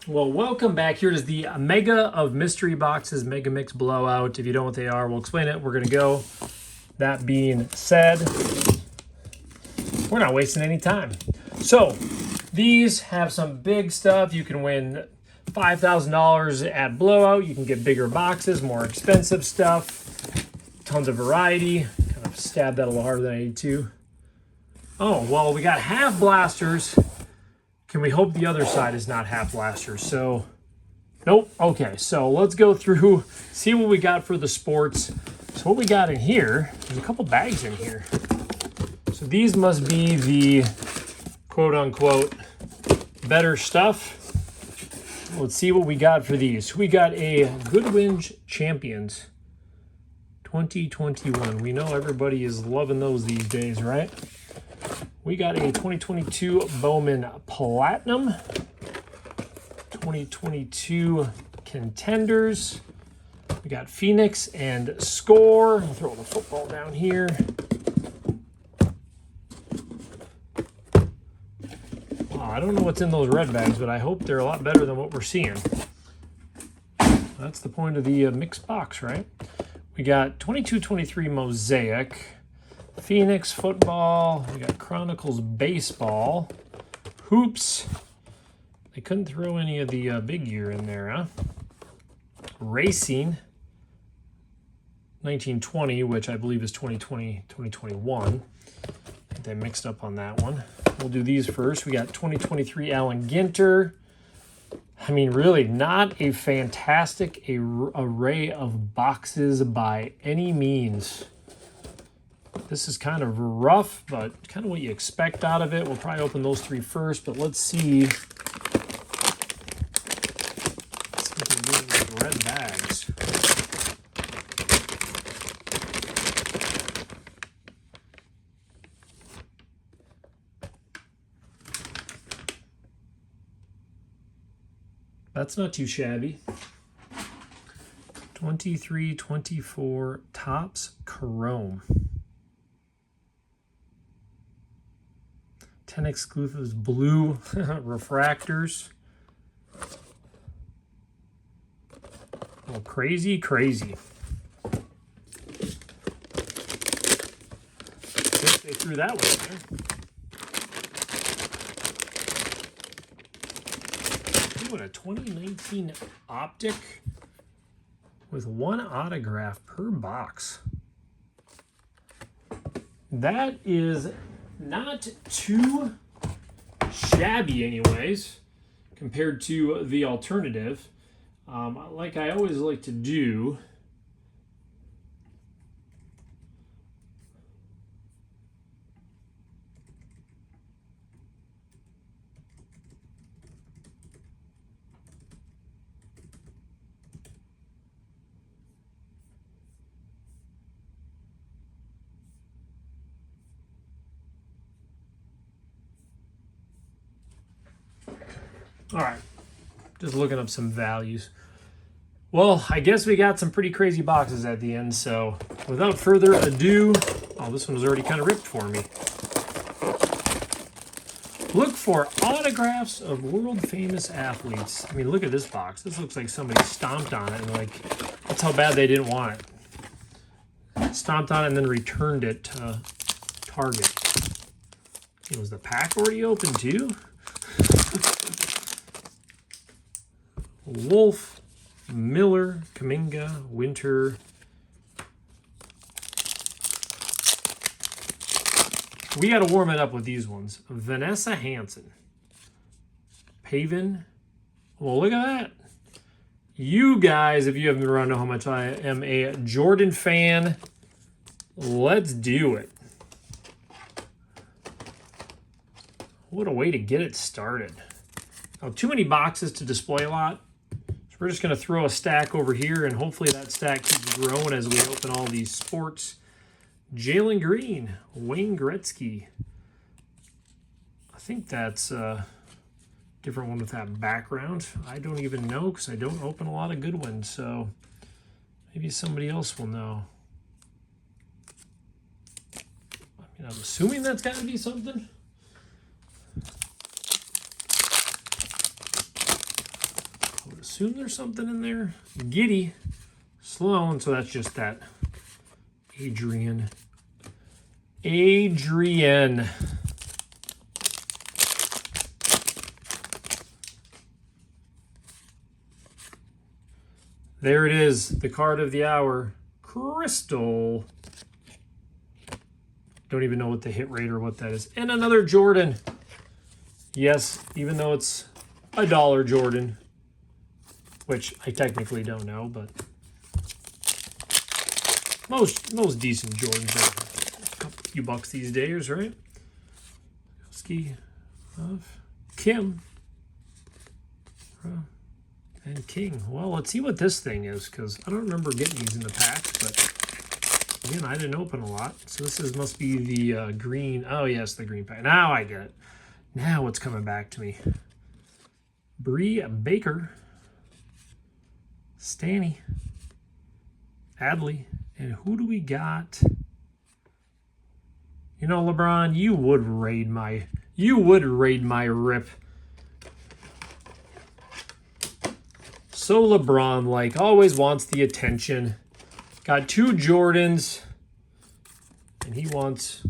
Well, welcome back. Here is the Mega of Mystery Boxes MegaMix Blowout. If you don't know what they are, we'll explain it. We're going to go. That being said, we're not wasting any time. So, these have some big stuff. You can win $5,000 at Blowout. You can get bigger boxes, more expensive stuff, tons of variety. Kind of stabbed that a little harder than I need to. Oh, well, we got half blasters. Can we hope the other side is not half blasters? So, nope. Okay, so let's go through, see what we got for the sports. So what we got in here, there's a couple bags in here. So these must be the quote-unquote better stuff. Let's see what we got for these. We got a Goodwin Champions 2021. We know everybody is loving those these days, right? We got a 2022 Bowman Platinum, 2022 Contenders. We got Phoenix and Score. I'll throw the football down here. Wow, I don't know what's in those red bags, but I hope they're a lot better than what we're seeing. That's the point of the mixed box, right? We got 22-23 Mosaic. Phoenix football, we got Chronicles baseball, hoops. They couldn't throw any of the big year in there, huh? Racing, 1920, which I believe is 2020, 2021. They mixed up on that one. We'll do these first. We got 2023 Allen Ginter. I mean, really not a fantastic array of boxes by any means. This is kind of rough, but kind of what you expect out of it. We'll probably open those three first, but let's see. Let's see if we can do these red bags. That's not too shabby. 23-24 Topps Chrome. 10 exclusives blue refractors. Oh, crazy. Guess they threw that one in there. Ooh, and a 2019 Optic with one autograph per box. That is not too shabby anyways, compared to the alternative. Like I always like to do, all right, just looking up some values. Well, I guess we got some pretty crazy boxes at the end, so without further ado, oh, this one was already kind of ripped for me. Look for autographs of world-famous athletes. I mean, look at this box. This looks like somebody stomped on it, and like, that's how bad they didn't want it. Stomped on it and then returned it to Target. Was the pack already open too? Wolf, Miller, Kaminga, Winter. We got to warm it up with these ones. Vanessa Hansen. Pavin. Well, look at that. You guys, if you haven't been around, know how much I am a Jordan fan. Let's do it. What a way to get it started. Now, too many boxes to display a lot. So we're just going to throw a stack over here, and hopefully that stack keeps growing as we open all these sports. Jalen Green, Wayne Gretzky. I think that's a different one with that background. I don't even know because I don't open a lot of good ones, so maybe somebody else will know. I mean, I'm assuming that's got to be something. assume there's something in there. Giddy Sloan, so that's just that Adrian. There it is, the card of the hour, Crystal. Don't even know what the hit rate or what that is. And another Jordan. Yes, even though it's a $1 Jordan, which I technically don't know, but most decent Jordans are a few bucks these days, right? Ski of Kim and King. Well, let's see what this thing is, because I don't remember getting these in the packs, but again, I didn't open a lot. So this must be the green. Oh, yes, the green pack. Now I get it. Now it's coming back to me. Bree Baker, Stanny, Adley, and who do we got? You know, LeBron, you would raid my rip. So LeBron, like, always wants the attention. Got 2 Jordans, and he wants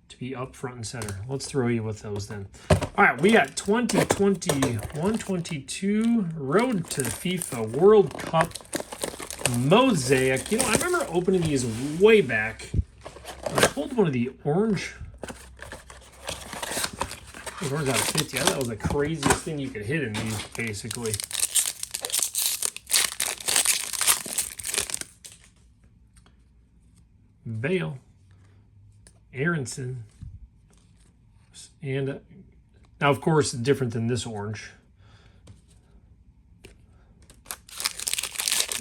to be up front and center. Let's throw you with those then. All right, we got 2021-22 Road to FIFA World Cup Mosaic. You know, I remember opening these way back. I pulled one of the orange. Orange out of 50. I thought that was the craziest thing you could hit in these, basically. Bale, Aronson, and now, of course, different than this orange.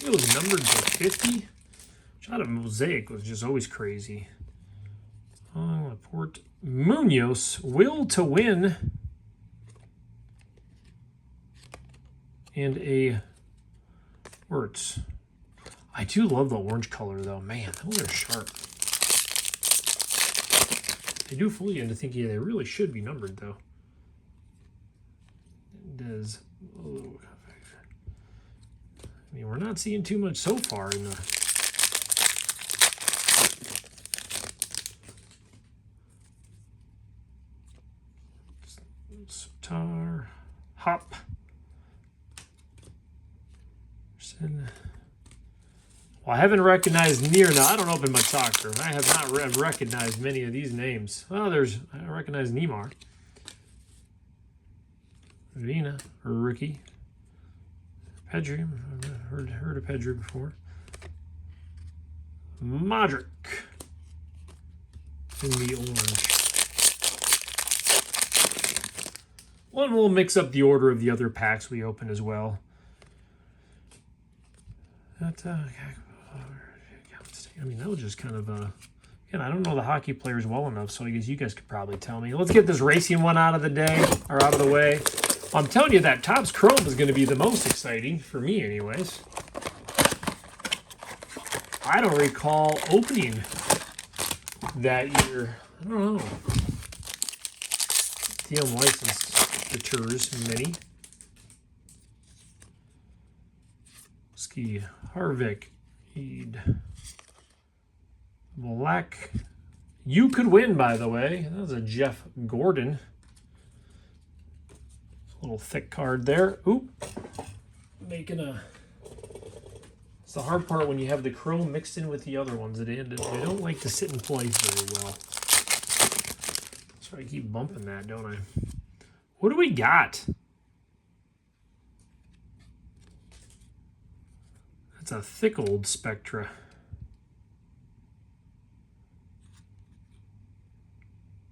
It was numbered to 50. Shot of Mosaic was just always crazy. Laporte, Munoz, Will to Win, and a Wirtz. I do love the orange color, though. Man, those are sharp. I do fool you into thinking they really should be numbered, though. Does I mean, we're not seeing too much so far in the Tar Hop. Well, I haven't recognized now. I don't open much soccer. I have not recognized many of these names. Well, I recognize Neymar. Vina, or Ricky. Pedri, I've heard of Pedri before. Modric in the orange. One will mix up the order of the other packs we open as well. I mean, that was just kind of again, I don't know the hockey players well enough, so I guess you guys could probably tell me. Let's get this racing one out of the way. I'm telling you that Topps Chrome is going to be the most exciting for me, anyways. I don't recall opening that year. I don't know. The unlicensed deters many. Ski Harvick, Eid, Black. You could win, by the way. That was a Jeff Gordon. A little thick card there. Oop. It's the hard part when you have the chrome mixed in with the other ones. They don't like to sit in place very well. So I keep bumping that, don't I? What do we got? That's a thick old Spectra.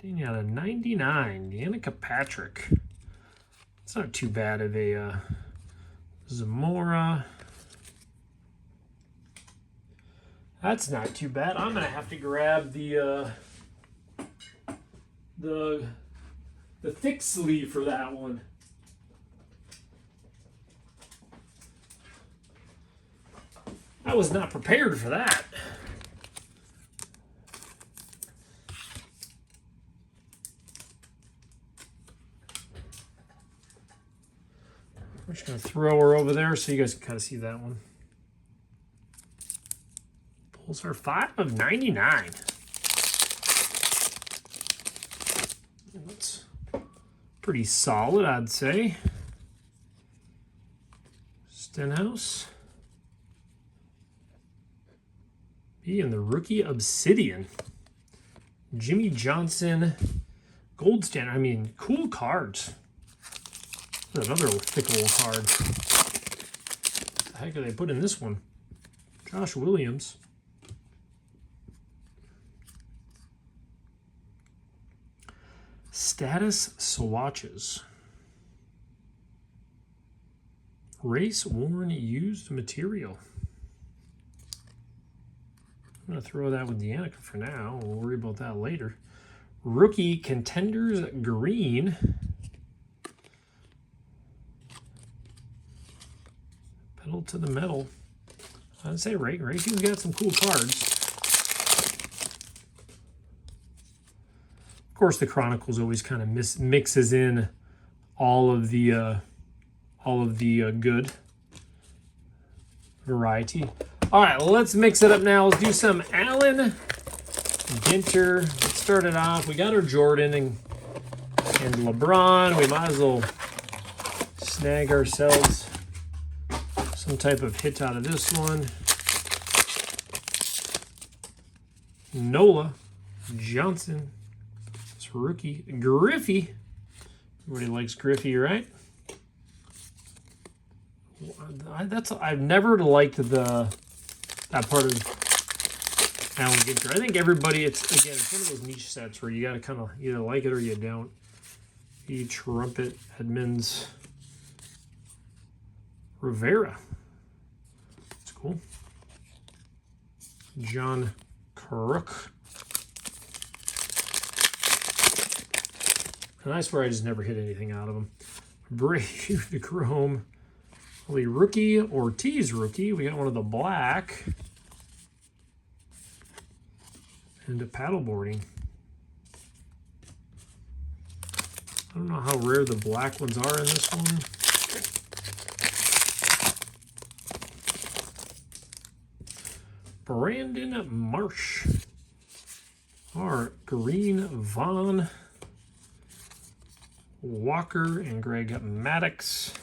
Dang, out of 99, Danica Patrick. It's not too bad of a Zamora. That's not too bad. I'm gonna have to grab the thick sleeve for that one. I was not prepared for that. I'm just going to throw her over there so you guys can kind of see that one. Pulsar 5 of 99. That's pretty solid, I'd say. Stenhouse. And the rookie Obsidian. Jimmy Johnson. Gold standard. I mean, cool cards. Another thick little card. What the heck are they put in this one? Josh Williams. Status swatches. Race worn used material. I'm going to throw that with Danica for now. We'll worry about that later. Rookie Contenders Green. Pedal to the metal. I'd say Racing's got some cool cards. Of course, the Chronicles always kind of mixes in all of the good variety. All right, let's mix it up now. Let's do some Allen Ginter. Let's start it off. We got our Jordan and LeBron. We might as well snag ourselves some type of hit out of this one. Nola Johnson. It's rookie. Griffey. Everybody likes Griffey, right? I've never liked that part of Allen Ginter. I think everybody, it's one of those niche sets where you got to kind of either like it or you don't. E. Trumpet, Edmonds, Rivera. That's cool. John Crook. And I swear I just never hit anything out of him. Brave Chrome. Holy rookie, Ortiz rookie. We got one of the black. And a paddleboarding. I don't know how rare the black ones are in this one. Brandon Marsh. Our green Vaughn. Walker and Greg Maddox.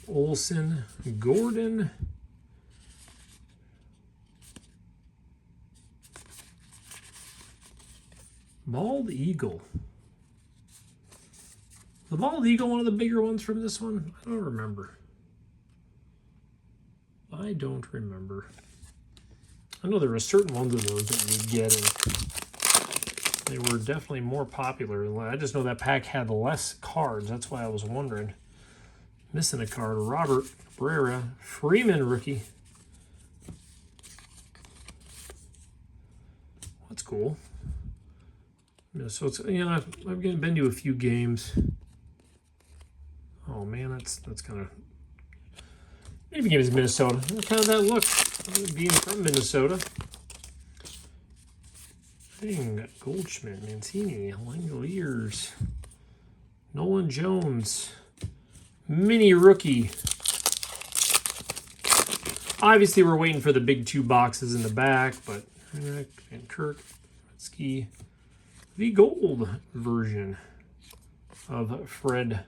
Olsen, Gordon, Bald Eagle. The Bald Eagle, one of the bigger ones from this one? I don't remember. I know there were certain ones of those that you'd get, and they were definitely more popular. I just know that pack had less cards. That's why I was wondering. Missing a card. Robert Cabrera, Freeman rookie. That's cool. So it's, you know, I've been to a few games. Oh man, that's kind of. Maybe game is Minnesota. Kind of that look, being from Minnesota. Dang, Goldschmidt, Mancini, Langoliers, Nolan Jones. Mini rookie. Obviously, we're waiting for the big two boxes in the back, but and Kirk, Ski, the gold version of Fred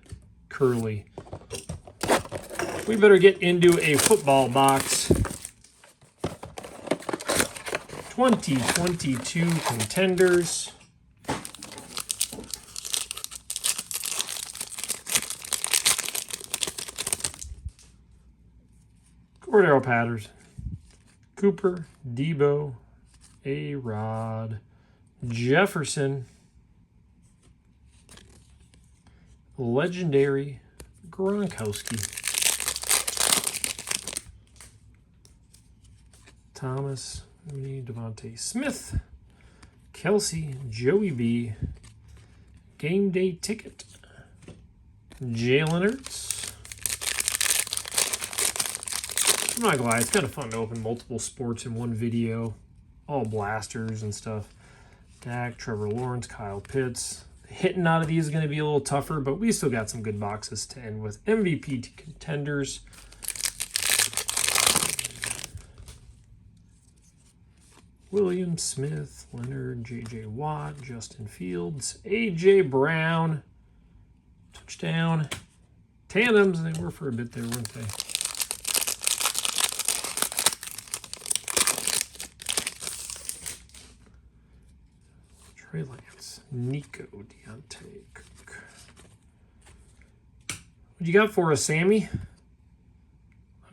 Curley. We better get into a football box. 2022 contenders. Cordero Patterson, Cooper, Debo, A-Rod, Jefferson, legendary Gronkowski, Thomas, Devontae Smith, Kelsey, Joey B, game day ticket, Jalen Hurts. I'm not gonna lie, it's kind of fun to open multiple sports in one video, all blasters and stuff. Dak, Trevor Lawrence, Kyle Pitts. Hitting out of these is going to be a little tougher, but we still got some good boxes to end with. MVP contenders. William Smith, Leonard, J.J. Watt, Justin Fields, A.J. Brown. Touchdown. Tandems, they were for a bit there, weren't they? Trey Lance, Nico, Deontay Cook. What you got for us, Sammy?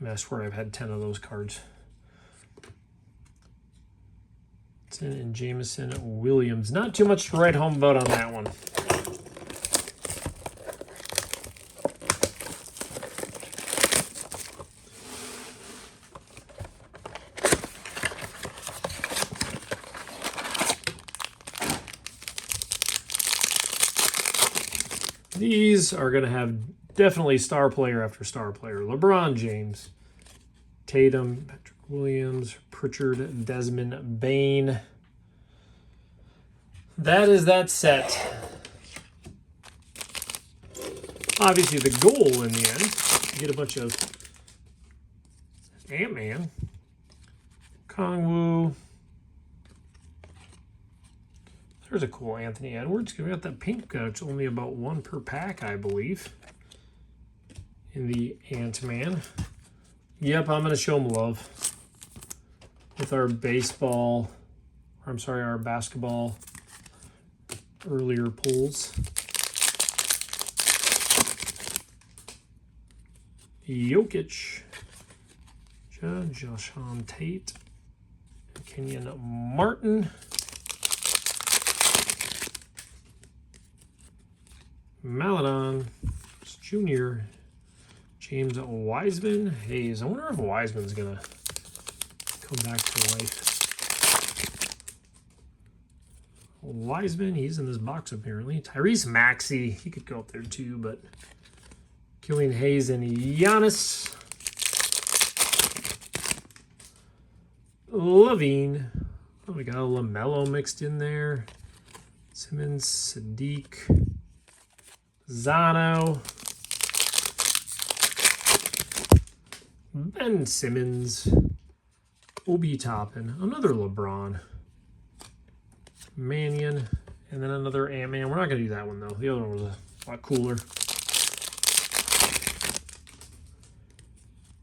I swear I've had 10 of those cards. And Jameson Williams. Not too much to write home about on that one. These are going to have definitely star player after star player. LeBron James, Tatum, Patrick Williams, Pritchard, Desmond Bain. That is that set. Obviously, the goal in the end, get a bunch of Ant-Man, Kongwu. There's a cool Anthony Edwards. We got that pink guy. It's only about one per pack, I believe, in the Ant-Man. Yep, I'm going to show him love with our baseball, or I'm sorry, our basketball earlier pulls. Jokic, Joshawn Tate, Kenyon Martin, Maladon Jr., James Wiseman, Hayes. I wonder if Wiseman's gonna come back to life. Wiseman, he's in this box apparently. Tyrese Maxey, he could go up there too, but Killian Hayes and Giannis. Levine. Oh, we got a LaMelo mixed in there. Simmons, Sadiq, Zano, Ben Simmons, Obi Toppin, another LeBron, Mannion, and then another Ant-Man. We're not going to do that one, though. The other one was a lot cooler.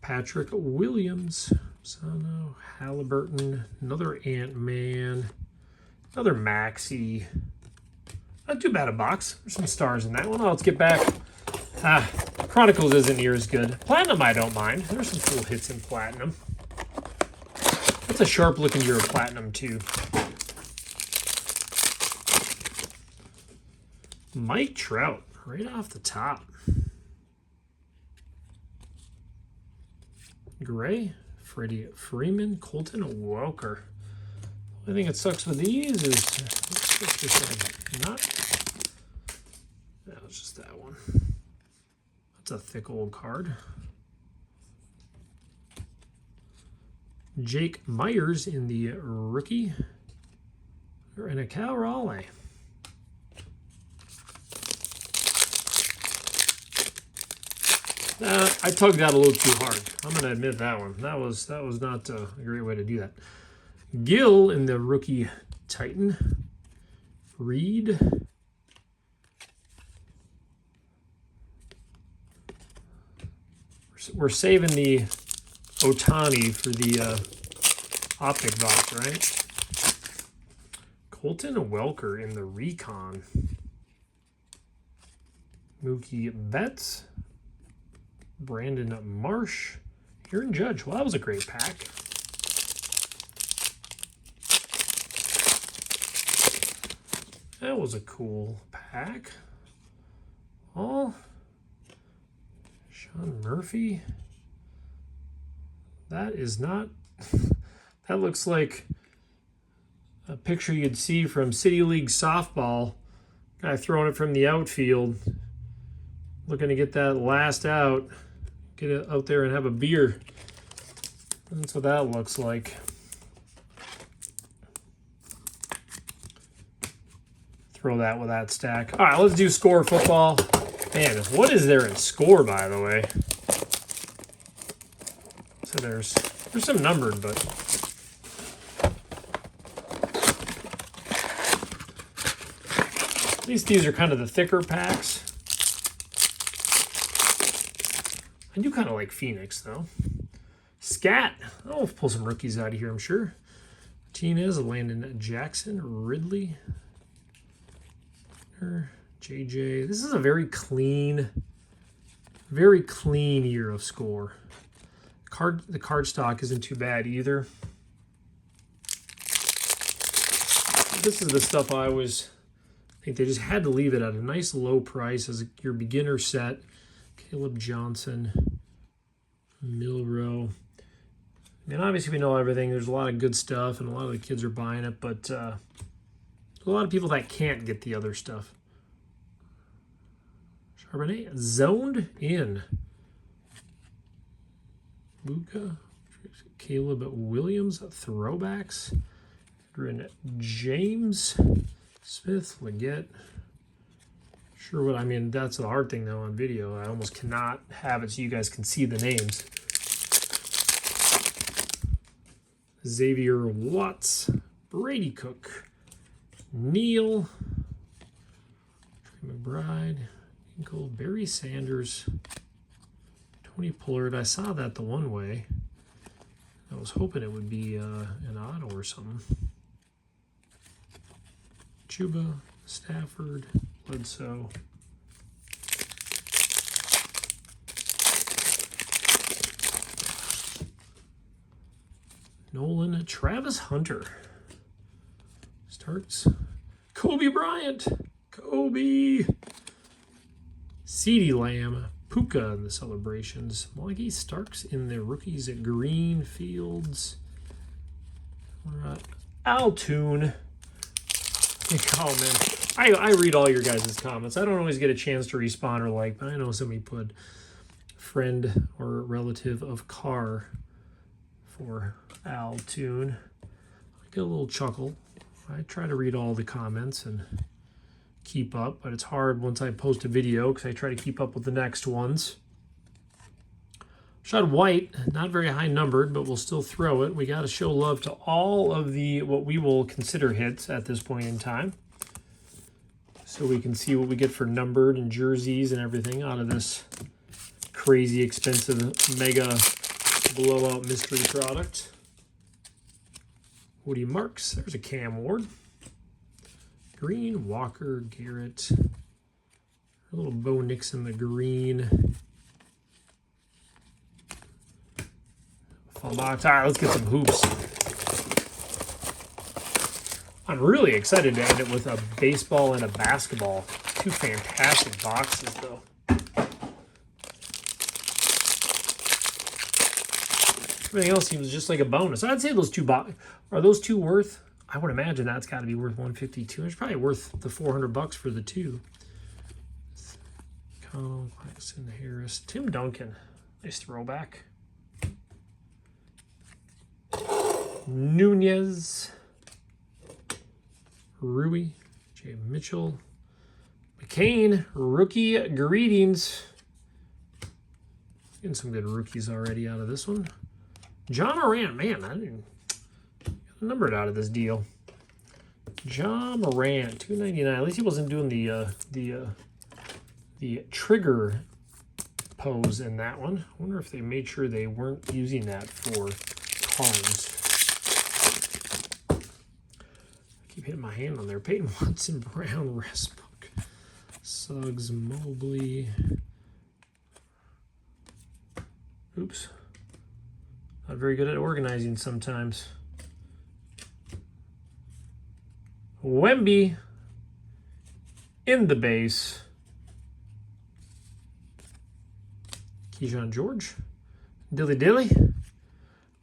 Patrick Williams, Sano, Halliburton, another Ant-Man, another Maxey. Not too bad a box. There's some stars in that one. Let's get back. Chronicles isn't near as good. Platinum I don't mind. There's some cool hits in Platinum. That's a sharp looking year of Platinum, too. Mike Trout, right off the top. Gray, Freddie Freeman, Colton Welker. I think it sucks with these is not. No, it's just that one. That's a thick old card. Jake Myers in the rookie. And a Cal Raleigh. I tugged out a little too hard. I'm going to admit that one. That was not a great way to do that. Gill in the rookie Titan. Reed. We're saving the Otani for the optic box, right? Colton Welker in the Recon. Mookie Betts. Brandon Marsh. Aaron Judge. Well, that was a great pack. That was a cool pack. Oh, Sean Murphy. That is not... that looks like a picture you'd see from City League softball. Guy throwing it from the outfield. Looking to get that last out. Get it out there and have a beer. That's what that looks like. throw that with that stack. All right, let's do score football. Man, what is there in score, by the way? So there's some numbered, but at least these are kind of the thicker packs. I do kind of like Phoenix, though. Scat. I'll pull some rookies out of here, I'm sure. Martinez, Landon Jackson, Ridley, JJ. This is a very clean year of score. The card stock isn't too bad either. This is the stuff I think they just had to leave it at a nice low price as your beginner set. Caleb Johnson, Milrow. I mean, obviously we know everything. There's a lot of good stuff, and a lot of the kids are buying it, but there's a lot of people that can't get the other stuff. Charbonnet, zoned in. Luca, Caleb Williams, throwbacks. James Smith, Leggett. Sure what I mean, that's the hard thing though on video. I almost cannot have it so you guys can see the names. Xavier Watts, Brady Cook, Neal, Trey McBride, Inkle, Barry Sanders, Tony Pollard. I saw that the one way. I was hoping it would be an auto or something. Chuba, Stafford, Bledsoe. Nolan, Travis Hunter. Starks. Kobe Bryant. Kobe. CeeDee Lamb. Puka in the celebrations. Milwaukee Starks in the rookies at Green Fields. Altoon. Oh man, I read all your guys' comments. I don't always get a chance to respond or like, but I know somebody put friend or relative of Carr for Altoon. I get a little chuckle. I try to read all the comments and keep up, but it's hard once I post a video because I try to keep up with the next ones. Shot White, not very high numbered, but we'll still throw it. We got to show love to all of the what we will consider hits at this point in time, so we can see what we get for numbered and jerseys and everything out of this crazy expensive mega blowout mystery product. Woody Marks, there's a Cam Ward. Green, Walker, Garrett. A little Bo Nixon, the green. Full box. All right, let's get some hoops. I'm really excited to end it with a baseball and a basketball. Two fantastic boxes, though. Everything else seems just like a bonus. I'd say those two are those two worth? I would imagine that's got to be worth $152. It's probably worth the $400 for the two. Connell, Claxton, Harris, Tim Duncan. Nice throwback. Nunez, Rui, Jay Mitchell, McCain, rookie greetings. Getting some good rookies already out of this one. John Morant, man, I didn't get a number out of this deal. John Morant, $2.99. At least he wasn't doing the trigger pose in that one. I wonder if they made sure they weren't using that for cards. Keep hitting my hand on there. Peyton Watson, Brown, Restbook, Suggs, Mobley. Oops. Not very good at organizing sometimes. Wemby in the base. Keyshawn George, Dilly,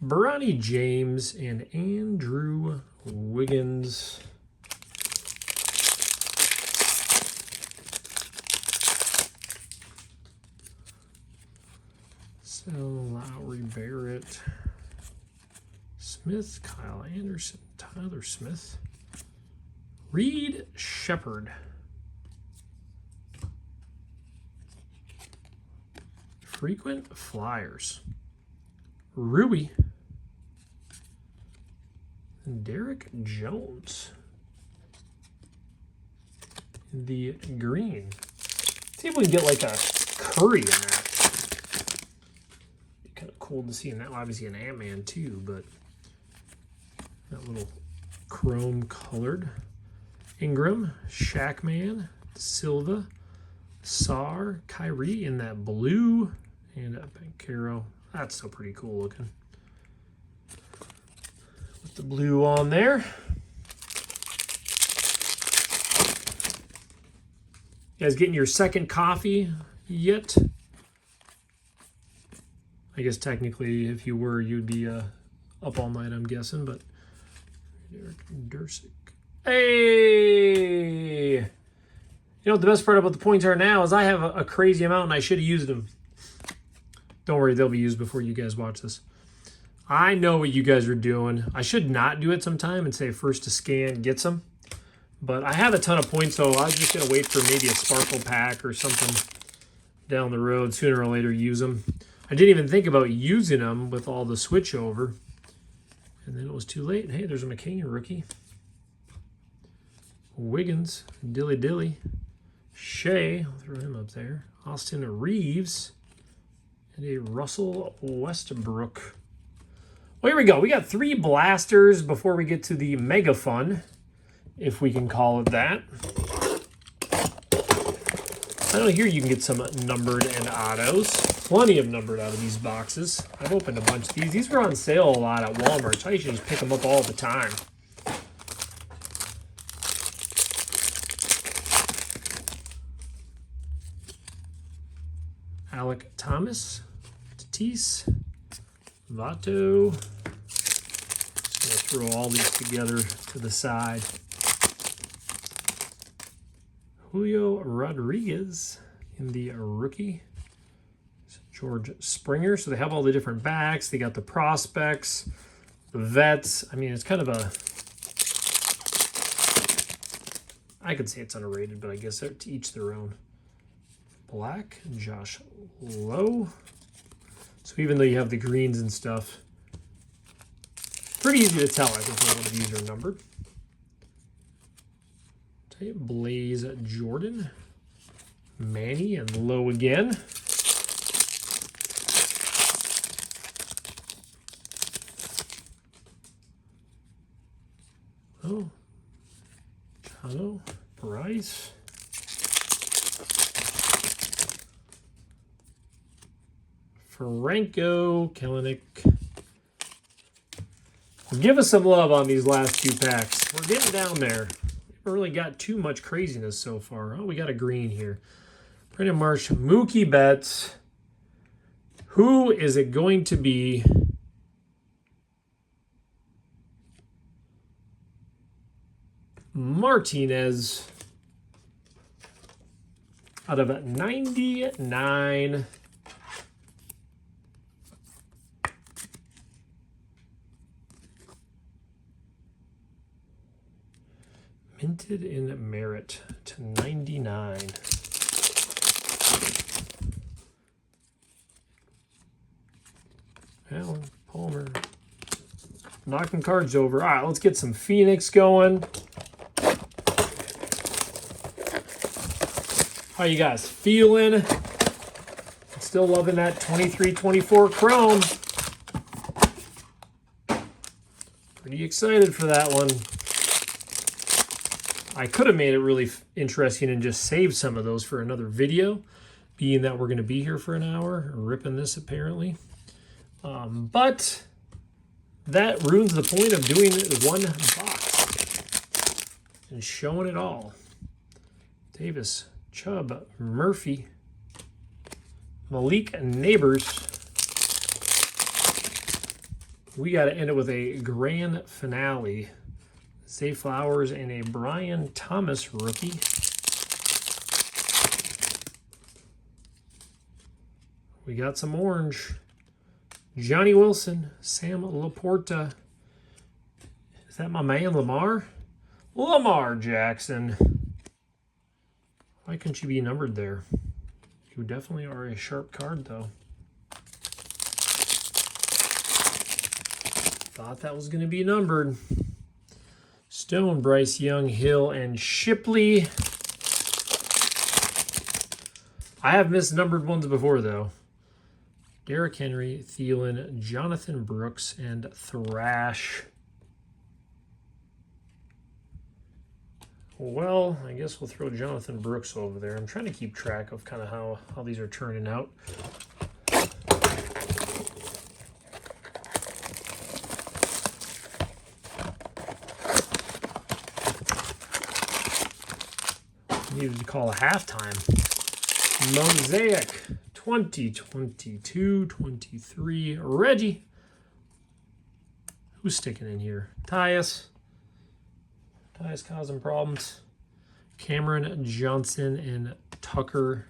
Bronny James, and Andrew Wiggins. So Lowry, Barrett, Smith, Kyle Anderson, Tyler Smith, Reed Shepard. Frequent flyers. Rui. Derek Jones. The green. Let's see if we can get like a Curry in that. Be kind of cool to see in that. Obviously an Ant-Man too, but that little chrome colored. Ingram, Shackman, Silva, Sar, Kyrie in that blue, and Pancaro. That's still pretty cool looking. With the blue on there. You guys getting your second coffee yet? I guess technically if you were, you'd be up all night, I'm guessing, but Derek Dursick. Hey! You know what the best part about the points are now is I have a crazy amount and I should have used them. Don't worry, they'll be used before you guys watch this. I know what you guys are doing. I should not do it sometime and say first to scan gets them. But I have a ton of points, so I'm just going to wait for maybe a sparkle pack or something down the road. Sooner or later, use them. I didn't even think about using them with all the switch over. And then it was too late. Hey, there's a McCain rookie. Wiggins, Dilly. Shea, I'll throw him up there. Austin Reeves. And a Russell Westbrook. Well, here we go. We got 3 blasters before we get to the Mega Fun, if we can call it that. I know here you can get some numbered and autos. Plenty of numbered out of these boxes. I've opened a bunch of these. These were on sale a lot at Walmart, so I should just pick them up all the time. Alec Thomas, Tatis, Vato. Just going to throw all these together to the side. Julio Rodriguez in the rookie. George Springer. So they have all the different backs. They got the prospects, the vets. I mean, it's kind of a... I could say it's underrated, but I guess they're to each their own. Black, Josh Lowe. So even though you have the greens and stuff, pretty easy to tell, I think, when one of these are numbered. Blaze Jordan, Manny, and Lowe again. Oh, Chano, Bryce. Franco, Kellenic. Give us some love on these last 2 packs. We're getting down there. Really got too much craziness so far. Oh, we got a green here. Brandon Marsh, Mookie Betts. Who is it going to be? Martinez out of 99. Minted in Merit to 99. Allen, Palmer. Knocking cards over. All right, let's get some Phoenix going. How you guys feeling? Still loving that 23-24 Chrome. Pretty excited for that one. I could have made it really interesting and just saved some of those for another video, being that we're going to be here for an hour, ripping this apparently. But that ruins the point of doing one box and showing it all. Davis, Chubb, Murphy, Malik Neighbors. We got to end it with a grand finale. Zay Flowers and a Brian Thomas rookie. We got some orange. Johnny Wilson, Sam Laporta. Is that my man, Lamar? Lamar Jackson. Why couldn't you be numbered there? You definitely are a sharp card, though. Thought that was going to be numbered. Stone, Bryce Young, Hill, and Shipley. I have missed numbered ones before, though. Derrick Henry, Thielen, Jonathan Brooks, and Thrash. Well, I guess we'll throw Jonathan Brooks over there. I'm trying to keep track of kind of how these are turning out. Needed to call a halftime. Mosaic 2022-23. Reggie. Who's sticking in here? Tyus. Tyus causing problems. Cameron Johnson and Tucker.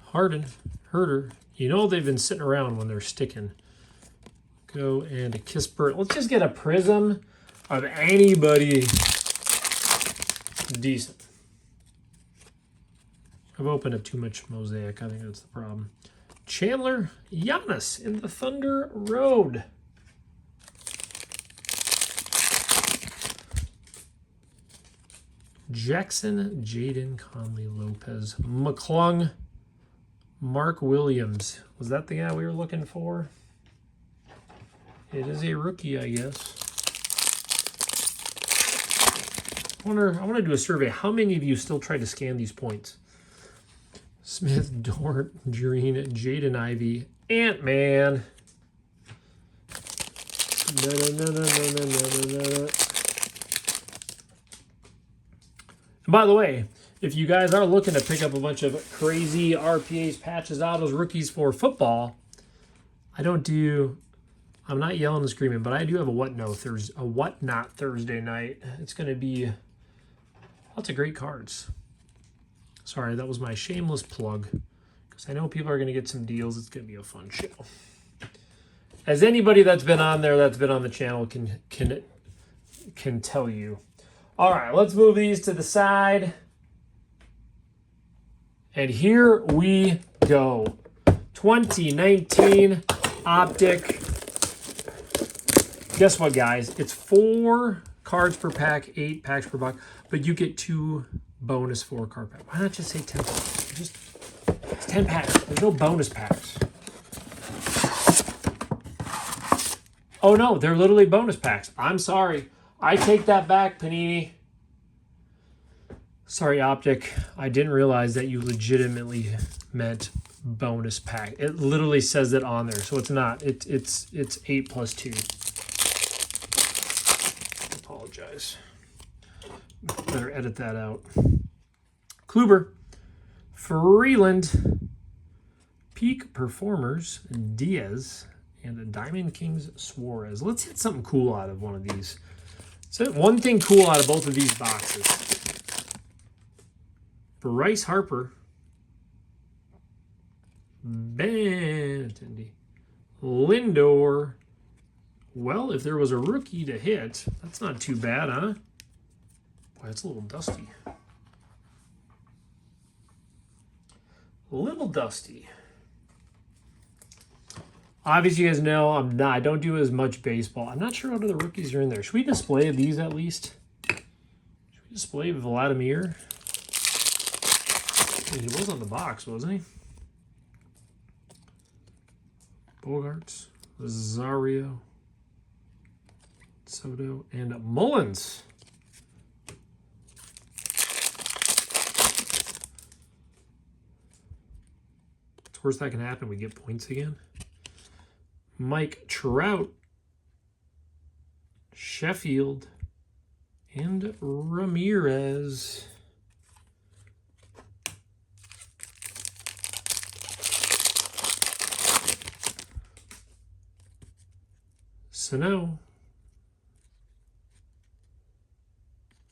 Harden. Herder. You know they've been sitting around when they're sticking. Go and a Kispert. Let's just get a prism of anybody decent. I've opened up too much Mosaic. I think that's the problem. Chandler, Giannis in the Thunder Road. Jackson, Jaden Conley, Lopez, McClung, Mark Williams. Was that the guy we were looking for? It is a rookie, I guess. I want to do a survey. How many of you still try to scan these points? Smith, Dort, Green, Jaden Ivey, Ant-Man. And by the way, if you guys are looking to pick up a bunch of crazy RPAs, patches, autos, rookies for football, I'm not yelling and screaming, but I do have a whatnot Thursday night. It's going to be lots of great cards. Sorry, that was my shameless plug, because I know people are going to get some deals. It's going to be a fun show. As anybody that's been on there, that's been on the channel can tell you. All right, let's move these to the side. And here we go. 2019 Optic. Guess what, guys? It's 4 cards per pack, 8 packs per box, but you get 2 bonus 4-card packs. Why not just say 10 packs? It's 10 packs. There's no bonus packs. Oh, no, they're literally bonus packs. I'm sorry. I take that back, Panini. Sorry, Optic. I didn't realize that you legitimately meant bonus pack. It literally says it on there, so it's not. It's 8 plus 2. Apologize. Better edit that out. Kluber, Freeland, Peak Performers, Diaz, and Diamond Kings Suarez. Let's hit something cool out of one of these. So one thing cool out of both of these boxes. Bryce Harper, Benintendi, Lindor. Well, if there was a rookie to hit, that's not too bad, huh? Boy, it's a little dusty. A little dusty. Obviously, you guys know I don't do as much baseball. I'm not sure what other rookies are in there. Should we display these at least? Should we display Vladimir? He was on the box, wasn't he? Bogarts, Rosario, Soto, and Mullins. It's worst that can happen. We get points again. Mike Trout, Sheffield, and Ramirez. Sano.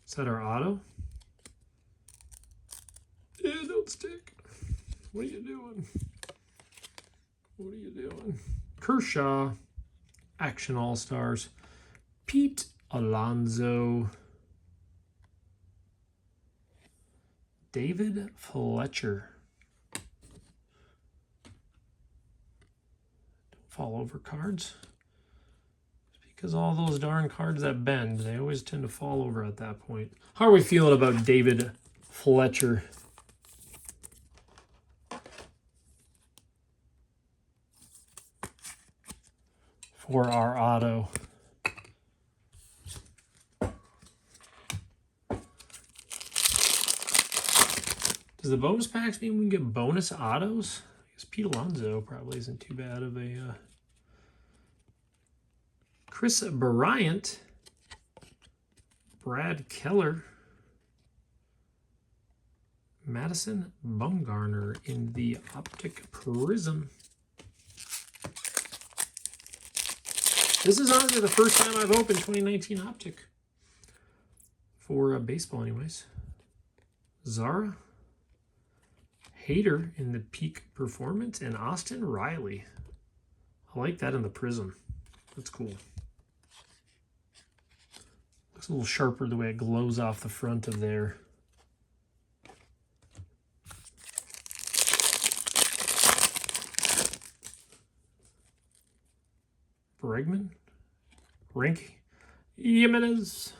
Is that our auto? Yeah, don't stick. What are you doing? What are you doing? Kershaw, Action All-Stars. Pete Alonso. David Fletcher. Don't fall over cards. Because all those darn cards that bend, they always tend to fall over at that point. How are we feeling about David Fletcher? For our auto. Does the bonus packs mean we can get bonus autos? I guess Pete Alonso probably isn't too bad of a... Chris Bryant. Brad Keller. Madison Bumgarner in the Optic Prism. This is honestly the first time I've opened 2019 Optic. For baseball anyways. Zara. Hader in the Peak Performance. And Austin Riley. I like that in the Prism. That's cool. Looks a little sharper the way it glows off the front of there. Bregman, Rink, Jimenez,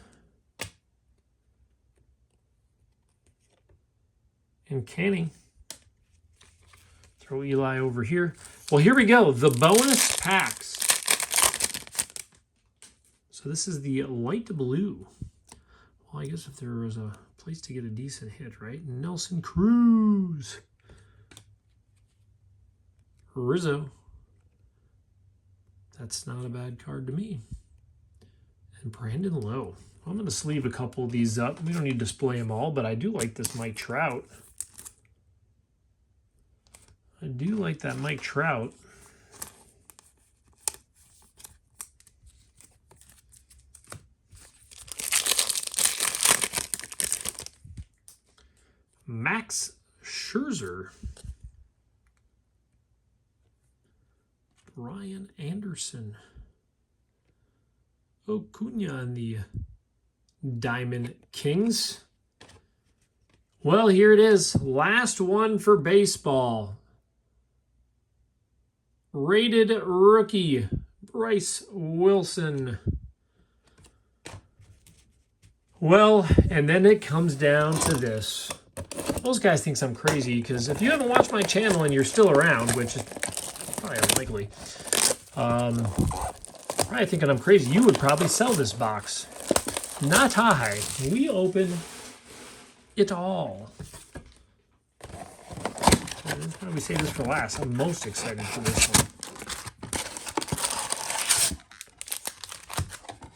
and Canning. Throw Eli over here. Well, here we go. The bonus packs. So this is the light blue. Well, I guess if there was a place to get a decent hit, right? Nelson Cruz. Rizzo. That's not a bad card to me. And Brandon Lowe. I'm going to sleeve a couple of these up. We don't need to display them all, but I do like this Mike Trout. I do like that Mike Trout. Max Scherzer. Ryan Anderson. Acuna and the Diamond Kings. Well, here it is. Last one for baseball. Rated rookie, Bryce Wilson. Well, and then it comes down to this. Those guys think I'm crazy because if you haven't watched my channel and you're still around, which is probably unlikely, probably thinking I'm crazy, you would probably sell this box. Not I. We open it all. I'll probably save this for last. I'm most excited for this one.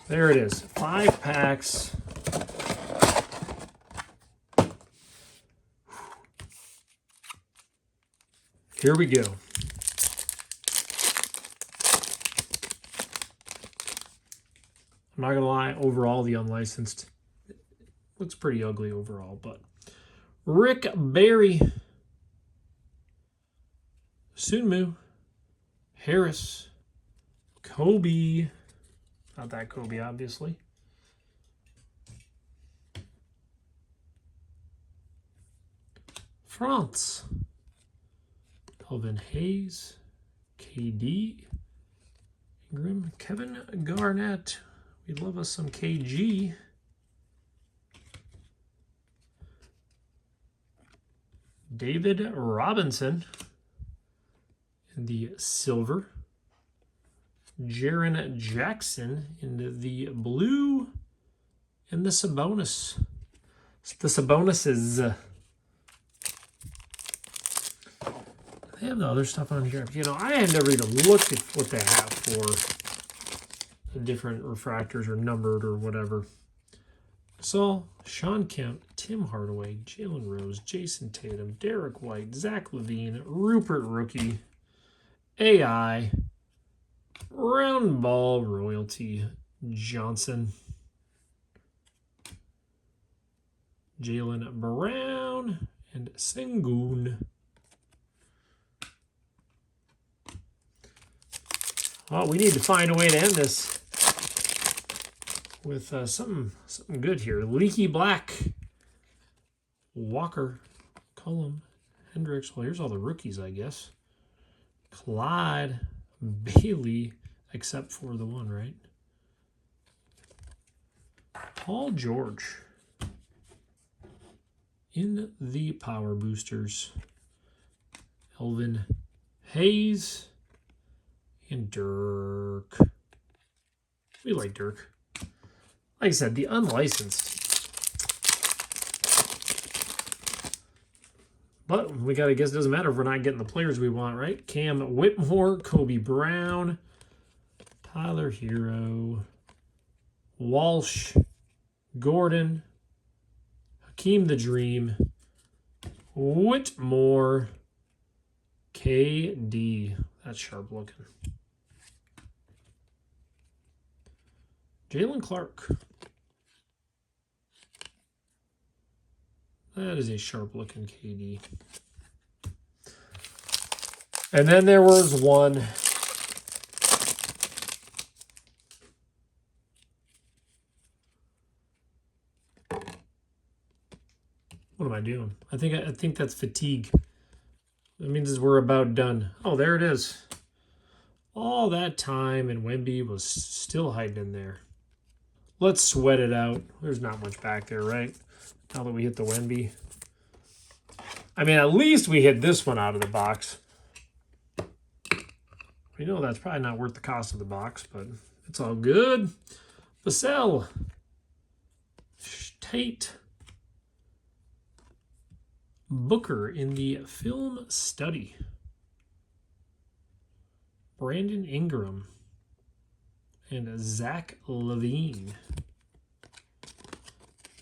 There it is. 5 packs. Here we go. I'm not going to lie, overall, the unlicensed looks pretty ugly overall, but Rick Barry, Sunmu, Harris, Kobe, not that Kobe, obviously. France, Elvin Hayes, KD, Ingram, Kevin Garnett. We'd love us some KG. David Robinson in the silver. Jaron Jackson in the blue. And the Sabonis. The Sabonises. They have the other stuff on here. You know, I had never even looked at what they have for the different refractors or numbered or whatever. Saul, Sean Kemp, Tim Hardaway, Jalen Rose, Jason Tatum, Derek White, Zach Levine, Rupert Rookie, AI, Round Ball Royalty, Johnson, Jalen Brown, and Sengun. Well, we need to find a way to end this. with something good here. Leaky Black, Walker, Cullum, Hendricks. Well, here's all the rookies, I guess. Clyde, Bailey, except for the one, right? Paul George in the Power Boosters. Elvin Hayes and Dirk. We like Dirk. Like I said, the unlicensed. But we got to guess it doesn't matter if we're not getting the players we want, right? Cam Whitmore, Kobe Brown, Tyler Hero, Walsh, Gordon, Hakeem the Dream, Whitmore, KD. That's sharp looking. Jalen Clark. That is a sharp looking KD. And then there was one. What am I doing? I think that's fatigue. That means we're about done. Oh, there it is. All that time and Wemby was still hiding in there. Let's sweat it out. There's not much back there, right? Now that we hit the Wemby. I mean, at least we hit this one out of the box. We know that's probably not worth the cost of the box, but it's all good. Vassell. Tate. Booker in the film study. Brandon Ingram. And Zach LaVine.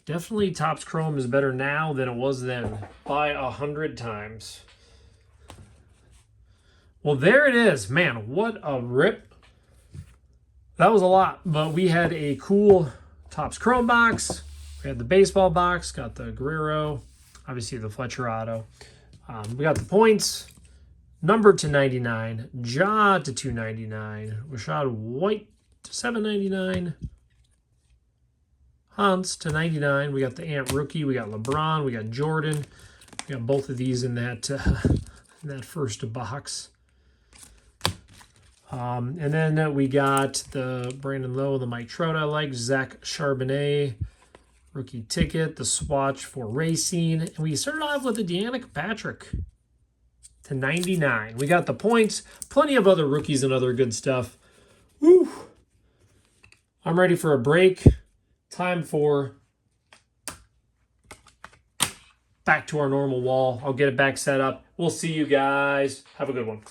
Definitely Topps Chrome is better now than it was then by 100 times. Well, there it is. Man, what a rip. That was a lot, but we had a cool Topps Chrome box. We had the baseball box, got the Guerrero, obviously the Fletcher Auto. We got the points, number to 99, Ja to 299, Rashad White to 799, Hans to 99. We got the Ant rookie, we got LeBron, we got Jordan. We got both of these in that first box. And then we got the Brandon Lowe, the Mike Trout I like, Zach Charbonnet, rookie ticket, the swatch for racing. And we started off with the Deanna Patrick to 99. We got the points, plenty of other rookies and other good stuff. Woo! I'm ready for a break. Time for back to our normal wall. I'll get it back set up. We'll see you guys. Have a good one.